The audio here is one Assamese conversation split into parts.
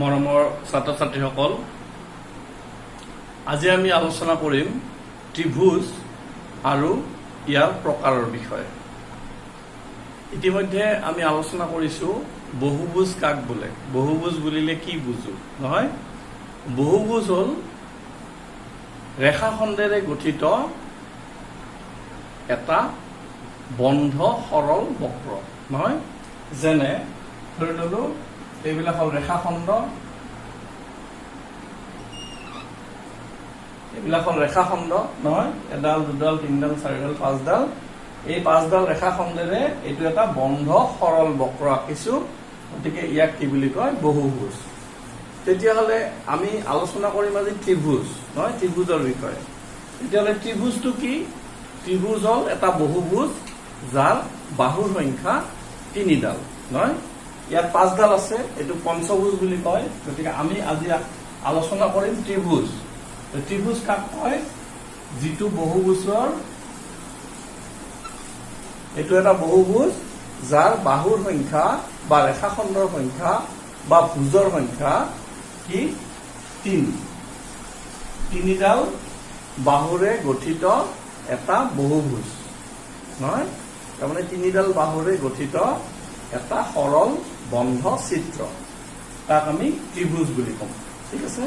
মৰমৰ ছাত্ৰ ছাত্ৰীসকল, আজি আমি আলোচনা কৰিম ত্ৰিভুজ আৰু ইয়াৰ প্ৰকাৰৰ বিষয়ে। ইতিমধ্যে আমি আলোচনা কৰিছো বহুভুজ কাক বোলে, বহুভুজ বুলিলে কি বুজো নহয়। বহুভুজ হল ৰেখাখণ্ডেৰে গঠিত এটা বন্ধ সৰল বক্ৰ নহয়। যেনে ধৰি ললো এইবিলাক হল ৰেখাখণ্ড, এইবিলাক হল ৰেখাখণ্ড নহয়। এডাল, দুডাল, তিনিডাল, চাৰিডাল, পাঁচডাল। এই পাঁচডাল ৰেখাখণ্ডেৰে এইটো এটা বন্ধ সৰল বক্ৰ আঁকিছো, গতিকে ইয়াক কি বুলি কয়? বহুভুজ। তেতিয়াহ'লে আমি আলোচনা কৰিম আজি ত্ৰিভুজ নহয়, ত্ৰিভুজৰ বিষয়ে। তেতিয়াহ'লে ত্ৰিভুজটো কি? ত্ৰিভুজ হল এটা বহুভুজ যাৰ বাহুৰ সংখ্যা তিনিডাল নহয়। ইয়াত পাঁচডাল আছে, এইটো পঞ্চভুজ বুলি কয়। গতিকে আমি আজি আলোচনা কৰিম ত্ৰিভুজ। ত্ৰিভুজ কাক কয়? যিটো বহুভুজৰ, এইটো এটা বহুভুজ যাৰ বাহুৰ সংখ্যা বা ৰেখাখণ্ডৰ সংখ্যা বা ভুজৰ সংখ্যা কি? তিনিডাল বাহুৰে গঠিত এটা বহুভুজ নহয়। তাৰমানে তিনিডাল বাহুৰে গঠিত এটা সৰল বন্ধ চিত্ৰ, তাক আমি ত্ৰিভুজ বুলি কম। ঠিক আছে।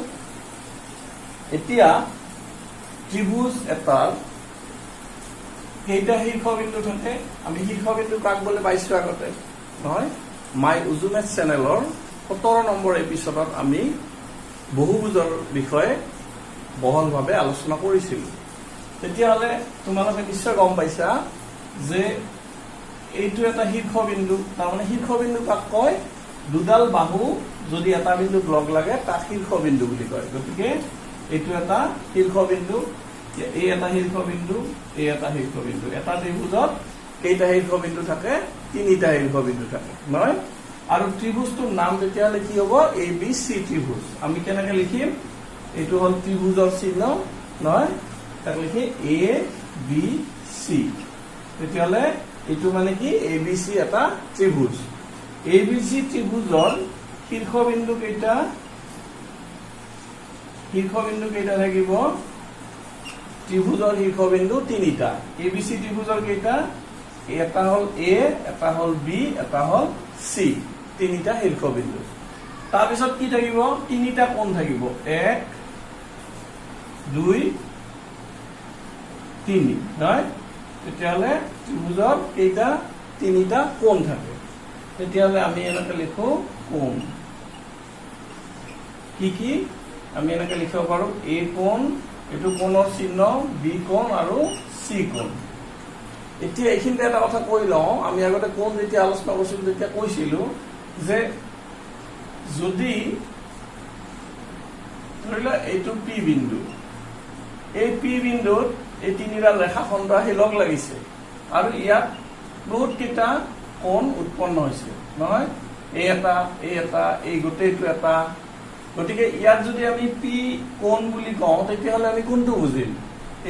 এতিয়া ত্ৰিভুজ এটাৰ কেইটা শীৰ্ষবিন্দু থাকে? আমি শীৰ্ষবিন্দু কাক বোলে পাইছো আগতে নহয়। মাই উজুমেট চেনেলৰ 17 নম্বৰ এপিছডত আমি বহুভুজৰ বিষয়ে বহলভাৱে আলোচনা কৰিছিলো। তেতিয়াহ'লে তোমালোকে নিশ্চয় গম পাইছা যে এইটো এটা শীৰ্ষবিন্দু। তাৰমানে শীৰ্ষবিন্দু কাক কয়? দুডাল বাহু যদি এটা বিন্দুত লগ লাগে তাক শীৰ্ষবিন্দু বুলি কয়। গতিকে এইটো এটা শীৰ্ষবিন্দু, এই এটা শীৰ্ষবিন্দু, এই এটা শীৰ্ষবিন্দু। এটা ত্ৰিভুজত কেইটা শীৰ্ষবিন্দু থাকে? তিনিটা শীৰ্ষবিন্দু থাকে নহয়। আৰু ত্ৰিভুজটোৰ নাম তেতিয়াহ'লে কি হ'ব? ABC ত্ৰিভুজ। আমি কেনেকে লিখিম? এইটো হল ত্ৰিভুজৰ চিহ্ন নহয়, তাক লিখি ABC। তেতিয়াহ'লে এইটো মানে কি? ABC এটা ত্ৰিভুজ। ABC ত্ৰিভুজৰ শীৰ্ষবিন্দু কেইটা? শীৰ্ষবিন্দু কেইটা থাকিব? ত্ৰিভুজৰ শীৰ্ষবিন্দু তিনিটা। ABC ত্ৰিভুজৰ কেইটা? এটা হল A, এটা হল B, এটা হল C। তিনিটা শীৰ্ষবিন্দু। তাৰপিছত কি থাকিব? তিনিটা কোণ থাকিব। 1, 2, 3 নহয়। তেতিয়াহ'লে ত্ৰিভুজৰ কেইটা? তিনিটা কোণ থাকে। তেতিয়াহ'লে আমি এনেকে লিখো কোণ। কি কি আমি এনেকে লিখিব পাৰো? A কোণ, এইটো কোণৰ চিহ্ন, B কোণ আৰু C কোণ। এতিয়া এইখিনিতে এটা কথা কৈ লওঁ। আমি আগতে কোণ যেতিয়া আলোচনা কৰিছিলো তেতিয়া কৈছিলো যে যদি ধৰি লোৱা এইটো P বিন্দু, এই P বিন্দুত এই তিনিডাল ৰেখাখণ্ড আহি লগ লাগিছে আৰু ইয়াত বহুত কেইটা কোণ উৎপন্ন হৈছে নহয়। এই এটা, এই এটা, এই গোটেইটো এটা। গতিকে ইয়াত যদি আমি P কোণ বুলি কওঁ তেতিয়াহ'লে আমি কোনটো বুজিম?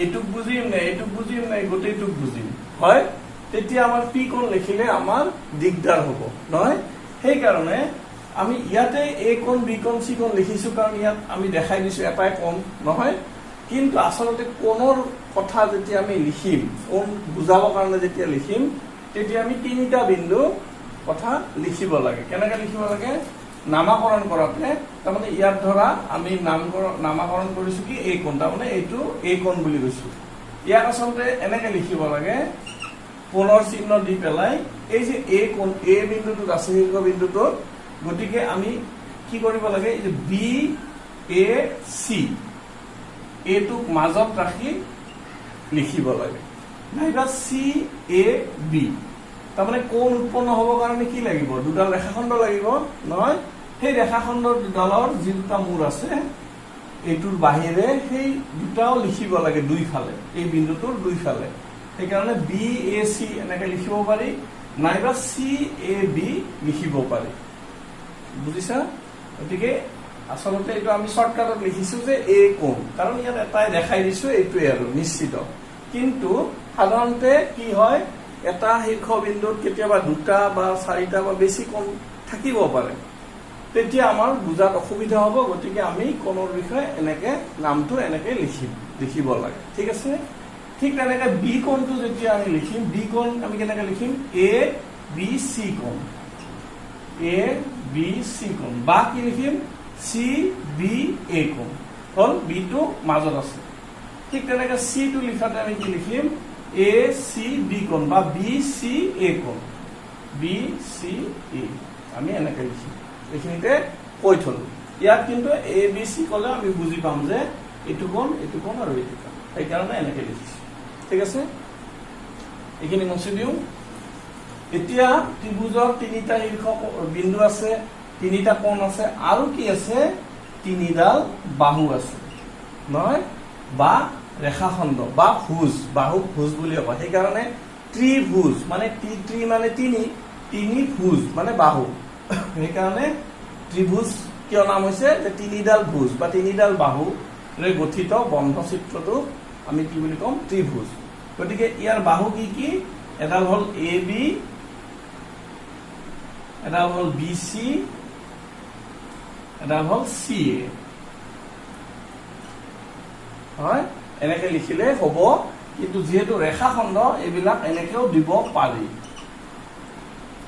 এইটোক বুজিম নে এইটোক বুজিম নে গোটেইটোক বুজিম? হয়, তেতিয়া আমাৰ P কোণ লিখিলে আমাৰ দিগদাৰ হ'ব নহয়। সেইকাৰণে আমি ইয়াতে A কোণ, B কোণ, C কোণ লিখিছো, কাৰণ ইয়াত আমি দেখাই দিছো এটাই কোণ নহয়। কিন্তু আচলতে কোণৰ কথা যেতিয়া আমি লিখিম, কোণ বুজাবৰ কাৰণে যেতিয়া লিখিম, তেতিয়া আমি তিনিটা বিন্দু কথা লিখিব লাগে। কেনেকে লিখিব লাগে? নামাকৰণ কৰাতে, তাৰমানে ইয়াত ধৰা আমি নামাকৰণ কৰিছো কি? A কোণ। তাৰমানে এইটো A কোণ বুলি কৈছো। ইয়াক আচলতে এনেকে লিখিব লাগে, কোণৰ চিহ্ন দি পেলাই। এই যে A কোণ, A বিন্দুটোত আছে শীৰ্ষবিন্দুটোত। গতিকে আমি কি কৰিব লাগে? এই যে BAC, এইটোক মাজত ৰাখি লিখিব লাগে, নাইবা CAB। তাৰমানে কোণ উৎপন্ন হবৰ কাৰণে কি লাগিব? দুডাল ৰেখাখণ্ড লাগিব নহয়। সেই ৰেখাখণ্ডৰ দুডালৰ যি দুটা মূৰ আছে এইটোৰ বাহিৰে সেই দুটাও লিখিব লাগে দুইফালে, এই বিন্দুটোৰ দুইফালে। সেইকাৰণে BAC এনেকে লিখিব পাৰি, নাইবা CAB লিখিব পাৰি। বুজিছা? গতিকে আচলতে এইটো আমি শৰ্টকাটত লিখিছো যে A কোণ, কাৰণ ইয়াত এটাই দেখাই দিছো, এইটোৱে আৰু নিশ্চিত। কিন্তু সাধাৰণতে কি হয়, এটা শীৰ্ষবিন্দুত কেতিয়াবা দুটা বা চাৰিটা বা বেছি কোণ থাকিব পাৰে। তেতিয়া আমাৰ বুজাত অসুবিধা হ'ব, গতিকে আমি কোণৰ বিষয়ে এনেকে নামটো এনেকে লিখিব লাগে, ঠিক আছে। ঠিক তেনেকে বি কোণটো যেতিয়া আমি লিখিম, বি কোণ আমি কেনেকে লিখিম, এ বি চি কোণ, এ বি চি কোণ, বা কি লিখিম, চি বি এ কোণ, হল বি টো মাজত আছে। ঠিক তেনেকে চি টো লিখাতে আমি কি লিখিম, এ চি বি কোণ বা বি চি এ কোণ, বি চি এ, আমি এনেকে লিখিম। এইখিনিতে কৈ থলো। ইয়াত কিন্তু এ বি চি কলে আমি বুজি পাম যে এইটো কোণ আৰু এইটো কোণ, সেইকাৰণে এনেকে লিখিছো, ঠিক আছে। এইখিনি মুছি দিওঁ। এতিয়া ত্ৰিভুজৰ তিনিটা শীৰ্ষ বিন্দু আছে, তিনিটা কোণ আছে, আৰু কি আছে, তিনিডাল বাহু আছে নহয়, বা ৰেখাখণ্ড বা ভুজ, বাহু ভুজ বুলি কয়। সেইকাৰণে ত্ৰিভুজ মানে ত্ৰি মানে তিনি ভুজ মানে বাহু, সেইকাৰণে ত্ৰিভুজ কিয় নাম হৈছে, যে তিনিডাল ভুজ বা তিনিডাল বাহুৰে গঠিত বন্ধ চিত্ৰটো আমি কি বুলি কম, ত্ৰিভুজ। গতিকে ইয়াৰ বাহু কি কি, এডাল হল এ বি, এডাল হল বি চি, এডাল হল চি এ, হয় এনেকে লিখিলে হব। কিন্তু যিহেতু ৰেখাখণ্ড এইবিলাক এনেকেও দিব পাৰি,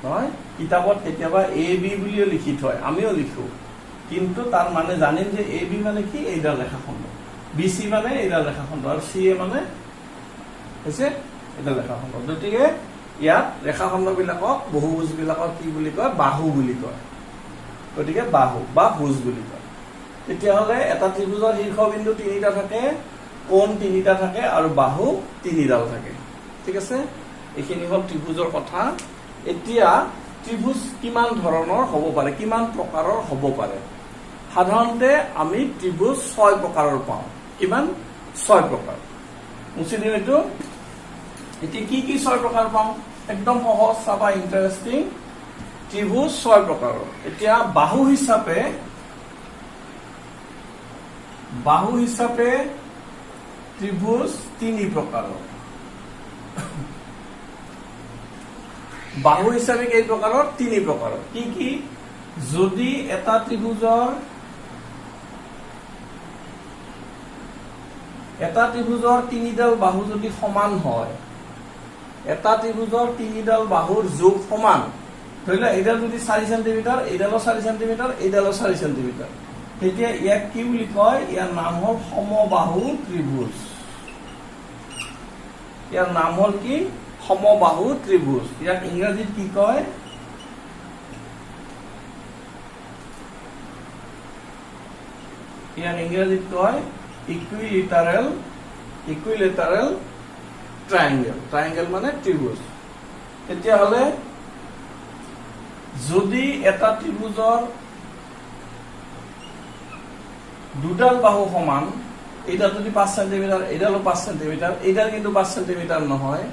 নহয় কিতাপত কেতিয়াবা এ বি বুলিও লিখি থয়, আমিও লিখো, কিন্তু তাৰ মানে জানিম যে এ বি মানে কি, এইডাল ৰেখাখণ্ড, বি চি মানে এইডাল ৰেখাখণ্ড, আৰু চি এ মানে হৈছে এইডাল ৰেখাখণ্ড। গতিকে ইয়াত ৰেখাখণ্ড বিলাকক বহুভুজ বিলাকক কি বুলি কয়, বাহু বুলি কয়। গতিকে বাহু বা ভুজ বুলি কয়। তেতিয়াহ'লে এটা ত্ৰিভুজৰ শীৰ্ষবিন্দু তিনিটা থাকে, কোণ তিনিটা থাকে, আৰু বাহু তিনিডাল থাকে, ঠিক আছে। এইখিনি হল ত্ৰিভুজৰ কথা। এতিয়া ত্ৰিভুজ কিমান ধৰণৰ হ'ব পাৰে, কিমান প্ৰকাৰৰ হ'ব পাৰে। সাধাৰণতে আমি ত্ৰিভুজ 6 প্ৰকাৰৰ পাওঁ। কিমান, 6 প্ৰকাৰ। মুছি দিম এইটো। এতিয়া কি কি 6 প্ৰকাৰ পাওঁ, একদম সহজ, চাবা ইণ্টাৰেষ্টিং। ত্ৰিভুজ 6 প্ৰকাৰৰ। এতিয়া বাহু হিচাপে ত্ৰিভুজ 3 প্ৰকাৰৰ। বাহু হিচাপে কেই প্ৰকাৰৰ, 3 প্ৰকাৰৰ। কি কি, যদি এটা ত্ৰিভুজৰ তিনিডাল বাহু যদি সমান হয়, এটা ত্ৰিভুজৰ তিনিডাল বাহুৰ যোগ সমান, ধৰি লোৱা এইডাল যদি 4 চেণ্টিমিটাৰ, এইডালো 4 চেণ্টিমিটাৰ, এইডালো 4 চেণ্টিমিটাৰ, তেতিয়া ইয়াক কি বুলি কয়, ইয়াৰ নাম হল সমবাহু ত্ৰিভুজ। ইয়াৰ নাম হল কি, সমবাহু ত্ৰিভুজ। ইয়াক ইংৰাজীত কি কয়, ইকুইলেটাৰেল ট্ৰাইংগেল। ট্ৰাইংগেল মানে ত্ৰিভুজ। তেতিয়াহ'লে যদি এটা ত্ৰিভুজৰ দুডাল বাহু সমান, এইডাল যদি 5 চেণ্টিমিটাৰ, এইডালো 5 চেণ্টিমিটাৰ, এইডাল কিন্তু 5 চেণ্টিমিটাৰ নহয়,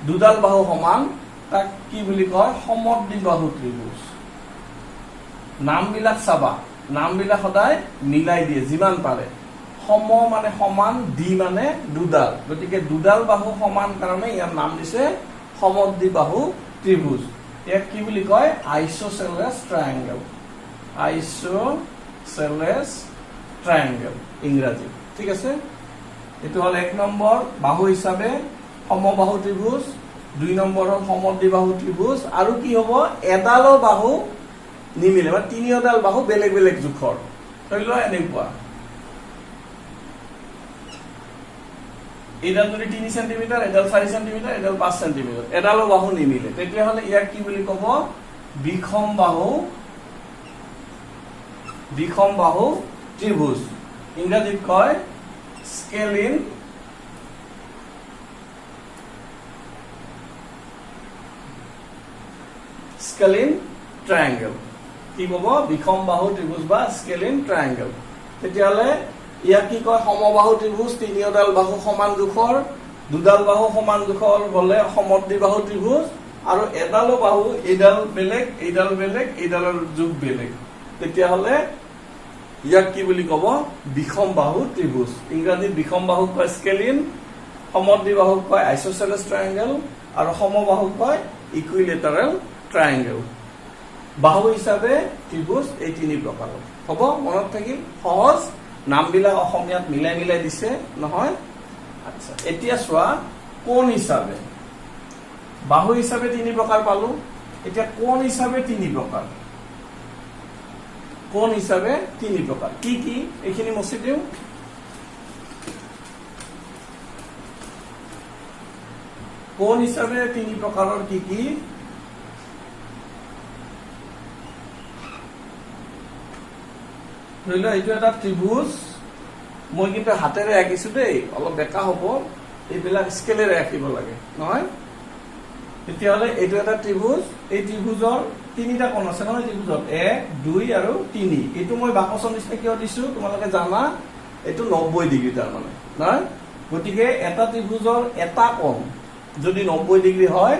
দুডাল বাহু সমান, তাক কি বুলি কয়, সমদ্বিবাহু ত্ৰিভুজ। নামবিলাক চাবা, নামবিলাক সদায় মিলাই দিয়ে যিমান পাৰে। সম মানে সমান, দ্বি মানে দুডাল, গতিকে দুডাল বাহু সমান কাৰণে ইয়াৰ নাম দিছে সমদ্বিবাহু ত্ৰিভুজ। ইয়াক কি বুলি কয়, আইচোচেলেছ ট্ৰাইংগেল। আইচোচেলেছ ট্ৰাইংগেল ইংৰাজী, ঠিক আছে। এইটো হল 1 নম্বৰ বাহু হিচাপে সমবাহু ত্ৰিভুজ। 2 নম্বৰ হল সমদ্বিবাহু ত্ৰিভুজ। আৰু কি হব, এডালো বাহু নিমিলে, মানে তিনিওডাল বাহু বেলেগ বেলেগ জোখৰ। ধৰি লোৱা এনেকুৱা, এইডাল যদি 3 চেণ্টিমিটাৰ, এডাল 4 চেণ্টিমিটাৰ, এডাল 5 চেণ্টিমিটাৰ, এডালো বাহু নিমিলে, তেতিয়াহ'লে ইয়াক কি বুলি কব, বিষমবাহু ত্ৰিভুজ। ইংৰাজীত কয় স্কেলিন ট্ৰাইংগেল। কি কব, বিষমবাহু ত্ৰিভুজ বা স্কেলিন ট্ৰাইংগেল। তেতিয়াহ'লে ইয়াক কি কয়, সমবাহু ত্ৰিভুজ। তিনিওডাল বাহু সমান জোখৰ, দুডাল বাহু সমান জোখৰ হলে সমদ্বিবাহু ত্ৰিভুজ। আৰু এডালো বাহু, এইডাল বেলেগ, এইডাল বেলেগ, এইডালৰ জোখ বেলেগ, তেতিয়াহ'লে ইয়াক কি বুলি কব, বিষমবাহু ত্ৰিভুজ। ইংৰাজীত বিষমবাহুক কয় স্কেলিন, সমদ্বিবাহুক কয় আইচোচেলেছ ট্ৰাইংগেল, আৰু সমবাহুক কয় ইকুইলেটাৰেল ট্ৰাইংগেল। বাহু হিচাপে ত্ৰিভুজ এই তিনি প্ৰকাৰৰ হ'ব। মনত থাকিল, সহজ, নামবিলাক অসমীয়াত মিলাই মিলাই দিছে নহয়। আচ্ছা, এতিয়া চোৱা কোণ হিচাপে বাহু হিচাপে তিনি প্ৰকাৰ পালো, এতিয়া কোণ হিচাপে তিনি প্ৰকাৰ। কোণ হিচাপে তিনি প্ৰকাৰ কি কি এইখিনি মচি দিওঁ। কোণ হিচাপে তিনি প্ৰকাৰৰ কি কি? ধৰি লোৱা এইটো এটা ত্ৰিভুজ, মই কিন্তু হাতেৰে আঁকিছো দেই, অলপ বেকা হ'ব, এইবিলাক স্কেলেৰে আঁকিব লাগে নহয়। তেতিয়াহ'লে এইটো এটা ত্ৰিভুজ, এই ত্ৰিভুজৰ তিনিটা কোণ আছে নহয় ত্ৰিভুজত, 1, 2 আৰু 3। এইটো মই বাকচৰ নিচিনা কিয় দিছো তোমালোকে জানা, এইটো 90 ডিগ্ৰী তাৰমানে নহয়। গতিকে এটা ত্ৰিভুজৰ এটা কোণ যদি 90 ডিগ্ৰী হয়,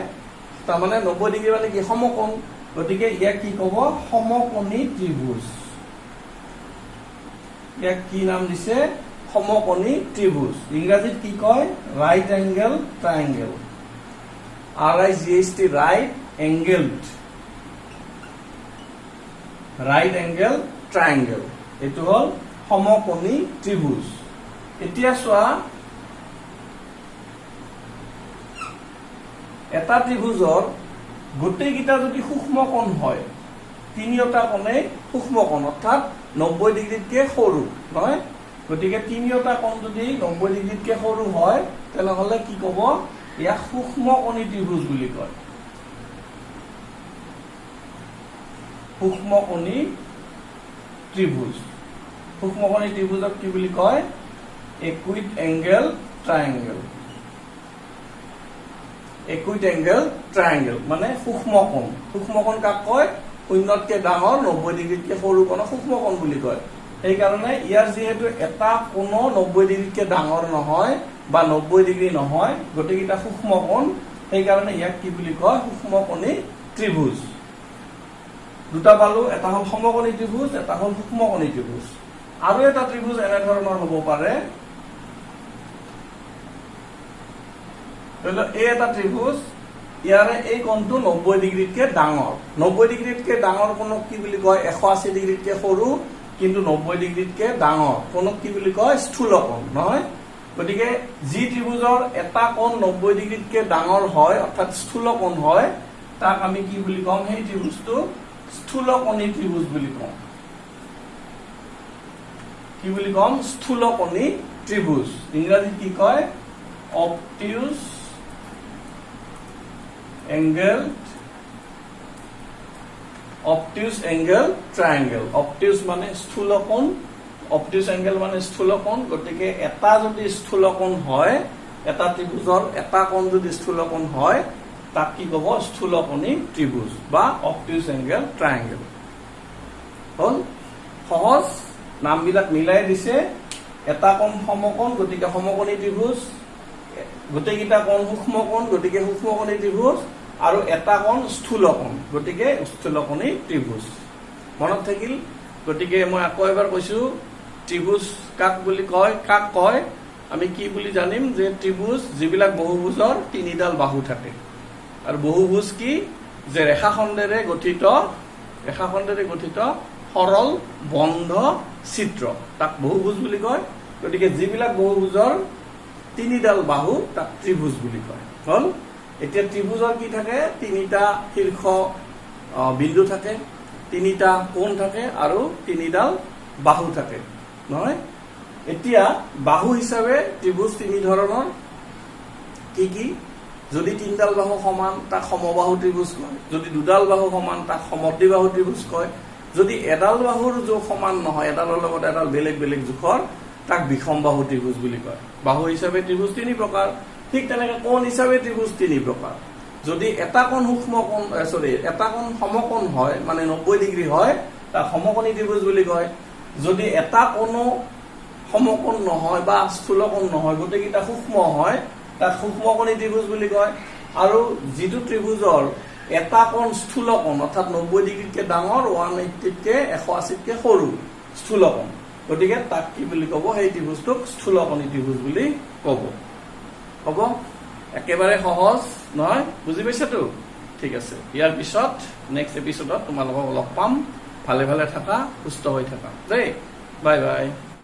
তাৰমানে 90 ডিগ্ৰী মানে কি? সমকোণ। গতিকে ইয়াক কি ক'ব? সমকোণী ত্ৰিভুজ। ইয়াক কি নাম দিছে? সমকোণী ত্ৰিভুজ। ইংৰাজীত কি কয়? Right angle triangle. RIGHT, right angled, right angle triangle. এইটো হ'ল সমকোণী ত্ৰিভুজ। এতিয়া চোৱা, এটা ত্ৰিভুজৰ গোটেইকেইটা যদি সূক্ষ্ম কোণ হয়, তিনিওটা কোণেই সূক্ষ্ম কোণ, অৰ্থাৎ 90 ডিগ্ৰীতকৈ সৰু নহয়। গতিকে তিনিওটা কোণ যদি 90 ডিগ্ৰীতকৈ সৰু হয়, তেনেহ'লে কি ক'ব? ইয়াক সূক্ষ্মকোণী ত্ৰিভুজ বুলি কয়। সূক্ষ্মকোণী ত্ৰিভুজ। সূক্ষ্মকোণী ত্ৰিভুজক কি বুলি কয়? Acute angle triangle. Acute angle triangle মানে সূক্ষ্মকোণ। সূক্ষ্মকোণ কাক কয়? শূন্যতকৈ ডাঙৰ 90 ডিগ্ৰীতকৈ সৰু কোণক সূক্ষ্মকোণ বুলি কয়। সেইকাৰণে ইয়াৰ যিহেতু এটা কোণো 90 ডিগ্ৰীতকৈ ডাঙৰ নহয় বা 90 ডিগ্ৰী নহয়, গোটেইকেইটা সূক্ষ্মকোণ, সেইকাৰণে ইয়াক কি বুলি কয়? সূক্ষ্মকোণী ত্ৰিভুজ। দুটা পালো, এটা হ'ল সমকোণী ত্ৰিভুজ, এটা হ'ল সূক্ষ্মকোণী ত্ৰিভুজ। আৰু এটা ত্ৰিভুজ এনেধৰণৰ হ'ব পাৰে, ধৰি লওক এই এটা ত্ৰিভুজ, ইয়াৰে এই কোণটো 90 ডিগ্ৰীতকৈ ডাঙৰ। 90 ডিগ্ৰীতকৈ ডাঙৰ কোণক কি বুলি কয়? 180 ডিগ্ৰীতকৈ সৰু কিন্তু 90 ডিগ্ৰীতকৈ ডাঙৰ কোণক কি বুলি কয়? স্থূলকোণ নহয়। গতিকে যি ত্ৰিভুজৰ এটা কোণ 90 ডিগ্ৰীতকৈ ডাঙৰ হয়, অৰ্থাৎ স্থূলকোণ হয়, তাক আমি কি বুলি কম? সেই ত্ৰিভুজটো স্থূলকোণী ত্ৰিভুজ বুলি কওঁ। কি বুলি কম? স্থূলকোণী ত্ৰিভুজ। ইংৰাজীত কি কয়? অবটিউজ এংগেল, অবটিউজ এংগেল ট্ৰাইংগেল। অবটিউজ মানে স্থূলকোণ, অবটিউজ এংগেল মানে স্থূলকোণ। গতিকে এটা যদি স্থূলকোণ হয়, এটা ত্ৰিভুজৰ এটা কোণ যদি স্থূলকোণ হয়, তাক কি ক'ব? স্থূলকোণী ত্ৰিভুজ বা অবটিউজ এংগেল ট্ৰাইংগেল। হ'ল সহজ, নামবিলাক মিলাই দিছে। এটা কোণ সমকোণ, গতিকে সমকোণী ত্ৰিভুজ। গোটেইকেইটা কোণ সূক্ষ্মকোণ, গতিকে সূক্ষ্মকোণী ত্ৰিভুজ। আৰু এটা কোণ স্থূলকোণ, গতিকে স্থূলকোণী ত্ৰিভুজ। মনত থাকিল? গতিকে মই আকৌ এবাৰ কৈছো, ত্ৰিভুজ কাক বুলি কয়? কাক কয় আমি কি বুলি জানিম? যে ত্ৰিভুজ যিবিলাক বহুভুজৰ তিনিডাল বাহু থাকে। আৰু বহুভুজ কি? যে ৰেখাখণ্ডেৰে গঠিত সৰল বন্ধ চিত্ৰ, তাক বহুভুজ বুলি কয়। গতিকে যিবিলাক বহুভুজৰ তিনিডাল বাহু, তাক ত্ৰিভুজ বুলি কয়। হ'ল? এতিয়া ত্ৰিভুজৰ কি থাকে? তিনিটা শীৰ্ষ বিন্দু থাকে, তিনিটা কোণ থাকে আৰু তিনিডাল বাহু থাকে নহয়। এতিয়া বাহু হিচাপে ত্ৰিভুজ তিনি ধৰণৰ। কি কি? যদি তিনিডাল বাহু সমান, তাক সমবাহু ত্ৰিভুজ কয়। যদি দুডাল বাহু সমান, তাক সমদ্বিবাহু ত্ৰিভুজ কয়। যদি এডাল বাহুৰ জোখ সমান নহয়, এডালৰ লগত এডাল বেলেগ বেলেগ জোখৰ, তাক বিষমবাহু ত্ৰিভুজ বুলি কয়। বাহু হিচাপে ত্ৰিভুজ তিনি প্ৰকাৰ। ঠিক তেনেকে কোণ হিচাপে ত্ৰিভুজ তিনি প্ৰকাৰ। যদি এটা কোণ এটা কোণ সমকোণ হয়, মানে 90 ডিগ্ৰী হয়, তাক সমকোণী ত্ৰিভুজ বুলি কয়। যদি এটা কোণো সমকোণ নহয় বা স্থূলকোণ নহয়, গোটেইকেইটা সূক্ষ্ম হয়, তাক সূক্ষ্মকোণী ত্ৰিভুজ বুলি কয়। আৰু যিটো ত্ৰিভুজৰ এটা কোণ স্থূলকোণ, অৰ্থাৎ 90 ডিগ্ৰীতকৈ ডাঙৰ, 180তকৈ 180তকৈ সৰু স্থূলকোণ, গতিকে তাক কি বুলি ক'ব? সেই ত্ৰিভুজটোক স্থূলকোণী ত্ৰিভুজ বুলি ক'ব। হ'ব? একেবাৰে সহজ নহয়, বুজি পাইছাতো? ঠিক আছে, ইয়াৰ পিছত নেক্সট এপিছডত তোমালোকক লগ পাম। ভালে ভালে থাকা, সুস্থ হৈ থাকা দেই। Bye bye.